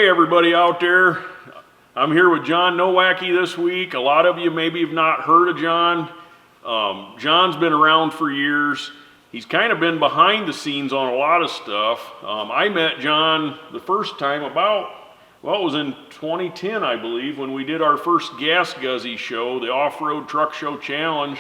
Hey everybody out there, I'm here with John Nowacki this week. A lot of you maybe have not heard of John. John's been around for years. He's kind of been behind the scenes on a lot of stuff. I met John the first time it was in 2010, I believe, when we did our first Gas Guzzy show, the Off-Road Truck Show Challenge.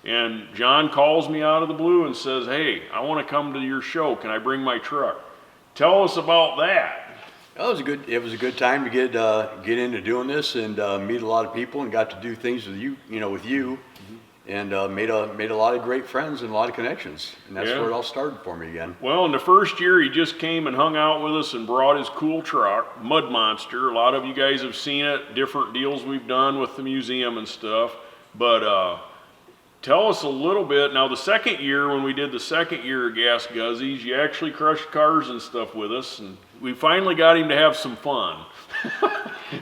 And John calls me out of the blue and says, hey, I want to come to your show. Can I bring my truck? Tell us about that. Well, it was a good time to get into doing this and meet a lot of people and got to do things with you, and made a lot of great friends and a lot of connections. And that's where it all started for me again. Well, in the first year, he just came and hung out with us and brought his cool truck, mudmonster. A lot of you guys have seen it, different deals we've done with the museum and stuff. But tell us a little bit. Now, the second year, when we did the second year of Gas Guzzies, you actually crushed cars and stuff with us, and we finally got him to have some fun.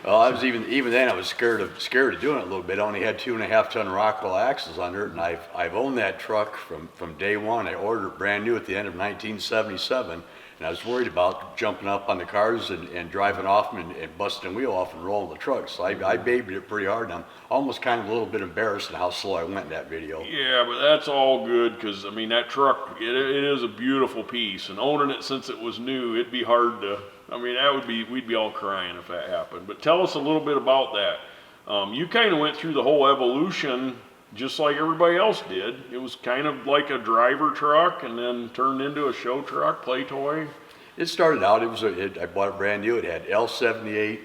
Well, I was even then I was scared of doing it a little bit. I only had 2.5 ton Rockwell axles under it, and I've owned that truck from day one. I ordered it brand new at the end of 1977, and I was worried about jumping up on the cars and driving off them and busting a wheel off and rolling the truck. So I babied it pretty hard, and I'm almost kind of a little bit embarrassed at how slow I went in that video. Yeah, but that's all good, because I mean that truck, it is a beautiful piece, and owning it since it was new, it'd be hard to. I mean, we'd be all crying if that happened. But tell us a little bit about that. You kind of went through the whole evolution just like everybody else did. It was kind of like a driver truck and then turned into a show truck, play toy. It started out, I bought it brand new. It had L78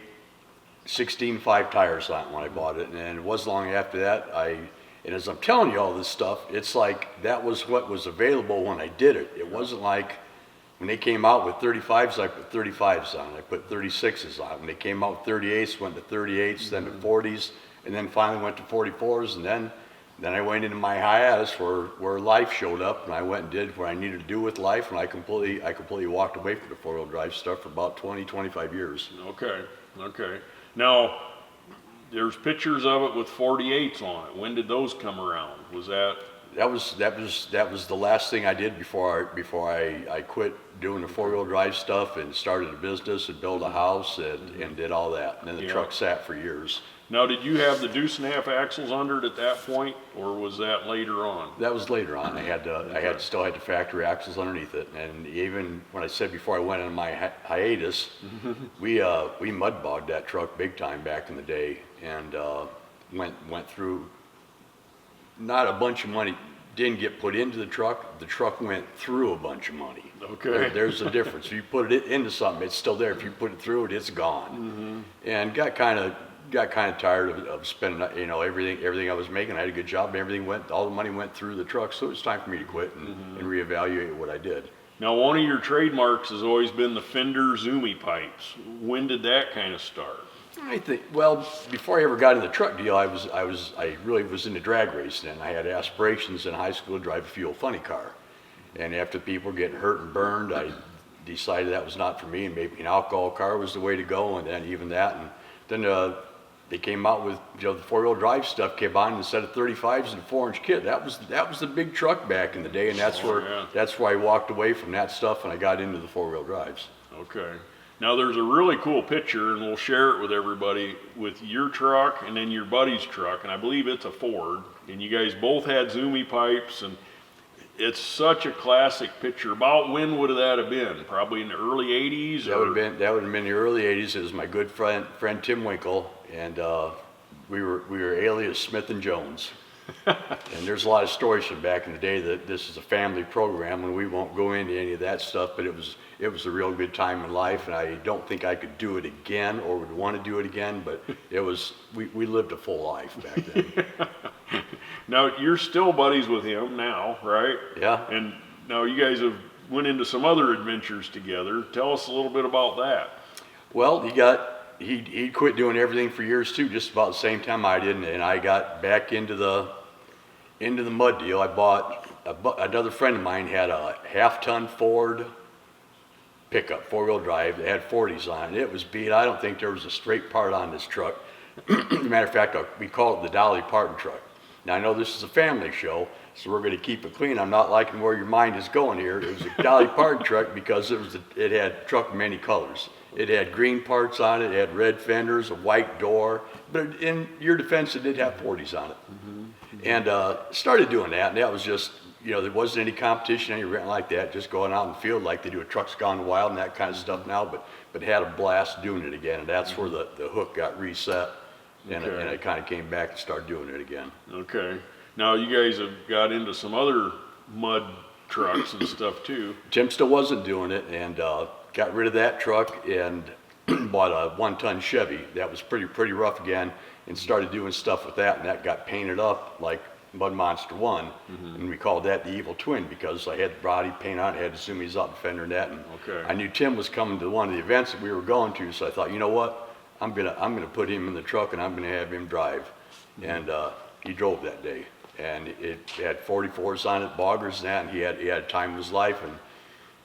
16.5 tires on it when I bought it. And it wasn't long after that, and as I'm telling you all this stuff, it's like that was what was available when I did it. It wasn't like when they came out with 35s, I put 35s on it. I put 36s on it. When they came out with 38s, went to 38s, then to 40s, and then finally went to 44s, and then I went into my hiatus where life showed up, and I went and did what I needed to do with life, and I completely walked away from the four-wheel drive stuff for about 25 years. Okay. Now, there's pictures of it with 48s on it. When did those come around? Was that? That was the last thing I did before I quit doing the four-wheel drive stuff and started a business and built a house and did all that. And then the truck sat for years. Now, did you have the 2.5 axles under it at that point, or was that later on? That was later on. I still had the factory axles underneath it. And even when I said before I went on my hiatus, we mud bogged that truck big time back in the day, and went through. Not a bunch of money didn't get put into the truck. The truck went through a bunch of money. Okay. There's a difference. If you put it into something, it's still there. If you put it through it, it's gone. And got kind of tired of spending, everything I was making. I had a good job. All the money went through the truck. So it was time for me to quit and reevaluate what I did. Now, one of your trademarks has always been the fender Zoomy pipes. When did that kind of start? I think, well, before I ever got in the truck deal, I really was into drag racing, and I had aspirations in high school to drive a fuel funny car. And after people were getting hurt and burned, I decided that was not for me, and maybe an alcohol car was the way to go, and then even that. And then they came out with, the four-wheel drive stuff came on, instead of 35s and a 4-inch kit. That was the big truck back in the day, and that's where I walked away from that stuff and I got into the four-wheel drives. Okay. Now there's a really cool picture, and we'll share it with everybody, with your truck and then your buddy's truck, and I believe it's a Ford, and you guys both had Zoomy pipes, and it's such a classic picture. About when would that have been? Probably in the early 80s? That would have been the early 80s. It was my good friend Tim Winkle, and we were alias Smith and Jones. And there's a lot of stories from back in the day that this is a family program, and we won't go into any of that stuff, but it was a real good time in life, and I don't think I could do it again or would want to do it again, but we lived a full life back then. Now, you're still buddies with him now, right? Yeah. And now you guys have went into some other adventures together. Tell us a little bit about that. Well, he quit doing everything for years too, just about the same time I did, and I got back into the mud deal. I bought another friend of mine had a half-ton Ford pickup, four-wheel drive. It had 40s on it. It was beat. I don't think there was a straight part on this truck. As a matter of fact, we call it the Dolly Parton truck. Now, I know this is a family show, so we're going to keep it clean. I'm not liking where your mind is going here. It was a Dolly Parton truck because it had truck of many colors. It had green parts on it, it had red fenders, a white door, but in your defense, it did have 40s on it. And started doing that, and that was just, you know, there wasn't any competition, any rent like that, just going out in the field like they do at Trucks Gone Wild and that kind of stuff now, but had a blast doing it again, and that's where the hook got reset, and I kind of came back and started doing it again. Okay. Now you guys have got into some other mud trucks and stuff too. Tim still wasn't doing it, and got rid of that truck and bought a 1-ton Chevy. That was pretty rough again, and started doing stuff with that, and that got painted up like Mud Monster 1, and we called that the Evil Twin because I had the body paint on it, had the zoomies up, fender and that, and I knew Tim was coming to one of the events that we were going to, so I thought, you know what, I'm gonna put him in the truck and I'm gonna have him drive, and he drove that day, and it had 44s on it, boggers and that, and he had time of his life, and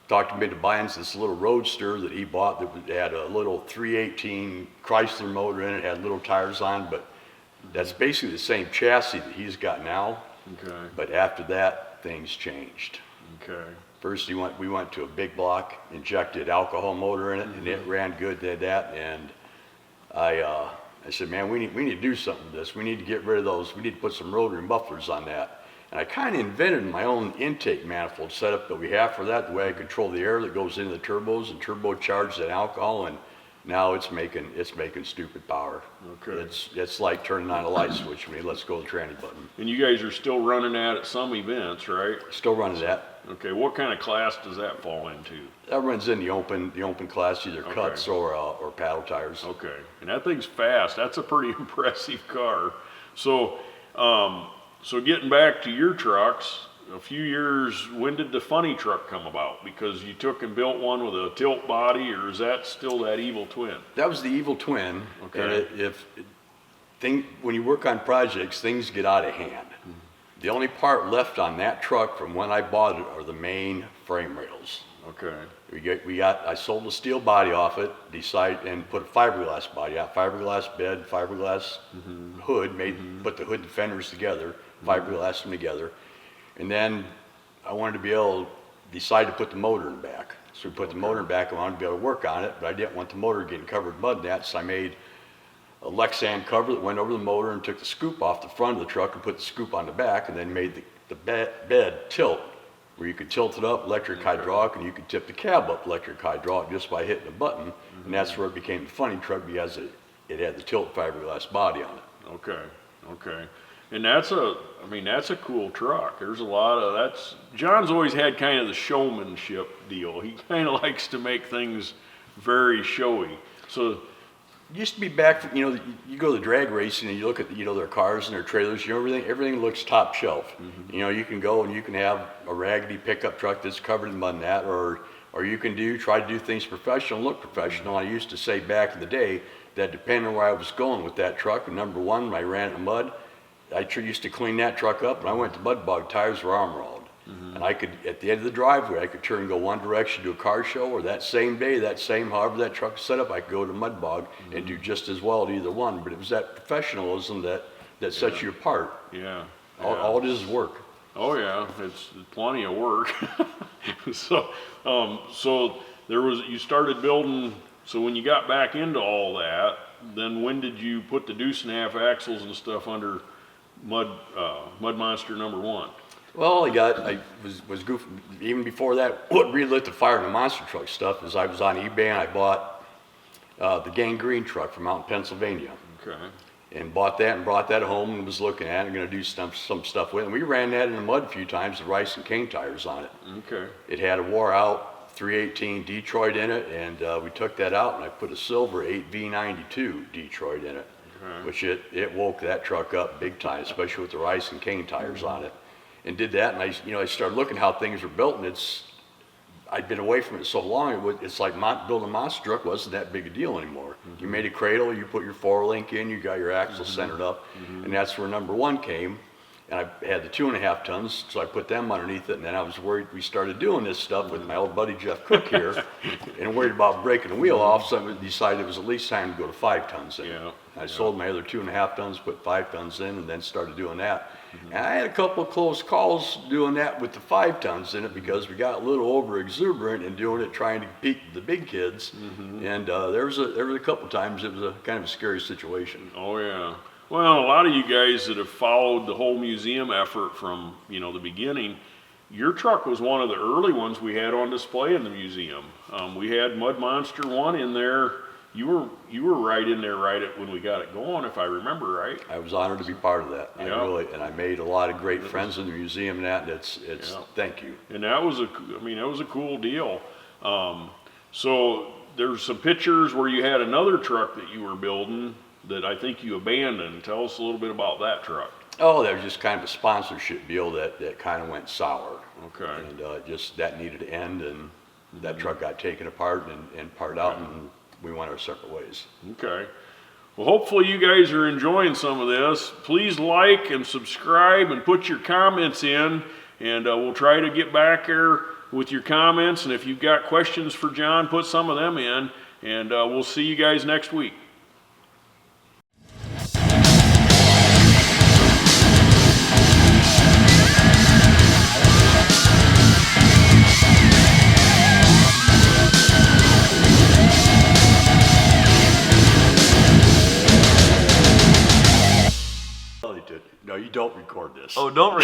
talked me into buying this little roadster that he bought that had a little 318 Chrysler motor in it, had little tires on, but that's basically the same chassis that he's got now. Okay. But after that, things changed. Okay. First, we went to a big block, injected alcohol motor in it, and it ran good. Did that, and I said, man, we need to do something with this. We need to get rid of those. We need to put some rotary mufflers on that. And I kind of invented my own intake manifold setup that we have for that, the way I control the air that goes into the turbos and turbocharge that alcohol, and now it's making stupid power. Okay. It's like turning on a light switch when you let's go the tranny button. And you guys are still running that at some events, right? Still running that. Okay. What kind of class does that fall into? That runs in the open class, either cuts or paddle tires. Okay. And that thing's fast. That's a pretty impressive car. So, so getting back to your trucks, a few years, when did the funny truck come about? Because you took and built one with a tilt body, or is that still that Evil Twin? That was the Evil Twin. Okay. And when you work on projects, things get out of hand. The only part left on that truck from when I bought it are the main frame rails. Okay. I sold the steel body off it, and put a fiberglass body out, fiberglass bed, fiberglass hood, put the hood and fenders together, fiberglass them together. And then I wanted to be able to decide to put the motor in the back. So we put the motor in the back, I wanted to be able to work on it, but I didn't want the motor getting covered in mud and that, so I made a Lexan cover that went over the motor and took the scoop off the front of the truck and put the scoop on the back, and then made the bed tilt, where you could tilt it up electric hydraulic, and you could tip the cab up electric hydraulic just by hitting a button, and that's where it became the funny truck, because it had the tilt fiberglass body on it. Okay. Okay. And that's a cool truck. There's a lot of John's always had kind of the showmanship deal. He kind of likes to make things very showy. So It used to be back, you go to the drag racing and you look at, their cars and their trailers, everything looks top shelf. You can go and you can have a raggedy pickup truck that's covered in mud and that, or you can try to do things professional, look professional. I used to say back in the day that depending on where I was going with that truck, number one, when I ran it in mud, I used to clean that truck up, and I went to mud bog, tires were armor-alled. And I could, at the end of the driveway, I could turn and go one direction to a car show, or that same day, however that truck was set up, I could go to mud bog and do just as well at either one. But it was that professionalism that sets you apart. Yeah. All it is work. Oh yeah, it's plenty of work. So you started building. So when you got back into all that, then when did you put the deuce and a half axles and stuff under Mud Monster number 1? Well, I was goofing, even before that, what really lit the fire in the monster truck stuff is I was on eBay and I bought the gangrene truck from out in Pennsylvania. Okay. And bought that and brought that home and was looking at it and going to do some stuff with it. And we ran that in the mud a few times with rice and cane tires on it. Okay. It had a wore out 318 Detroit in it, and we took that out and I put a silver 8V92 Detroit in it, which it woke that truck up big time, especially with the rice and cane tires on it. And did that, and I started looking how things were built, and I'd been away from it so long, it's like building a monster truck wasn't that big a deal anymore. You made a cradle, you put your 4-link in, you got your axle centered up, and that's where number 1 came. And I had the 2.5 tons, so I put them underneath it, and then I was worried, we started doing this stuff with my old buddy Jeff Cook here, and worried about breaking the wheel off, so I decided it was at least time to go to 5 tons in. Yeah. I sold my other 2.5 tons, put 5 tons in, and then started doing that. And I had a couple of close calls doing that with the 5 tons in it because we got a little over exuberant and doing it trying to compete with the big kids. And there was a couple times it was a kind of a scary situation. Oh yeah. Well, a lot of you guys that have followed the whole museum effort from, you know, the beginning, your truck was one of the early ones we had on display in the museum. We had Mudmonster 1 in there. You were right in there when we got it going, if I remember right. I was honored to be part of that. Yeah. And I made a lot of great friends in the museum and that, and it's Yeah. thank you. And that was a cool deal. So there's some pictures where you had another truck that you were building that I think you abandoned. Tell us a little bit about that truck. Oh, that was just kind of a sponsorship deal that kind of went sour. Okay. And just that needed to end, and that truck got taken apart and parted out, and we went our separate ways. Okay. Well, hopefully you guys are enjoying some of this. Please like and subscribe and put your comments in, and we'll try to get back there with your comments. And if you've got questions for John, put some of them in, and we'll see you guys next week. No, you don't record this. Oh, don't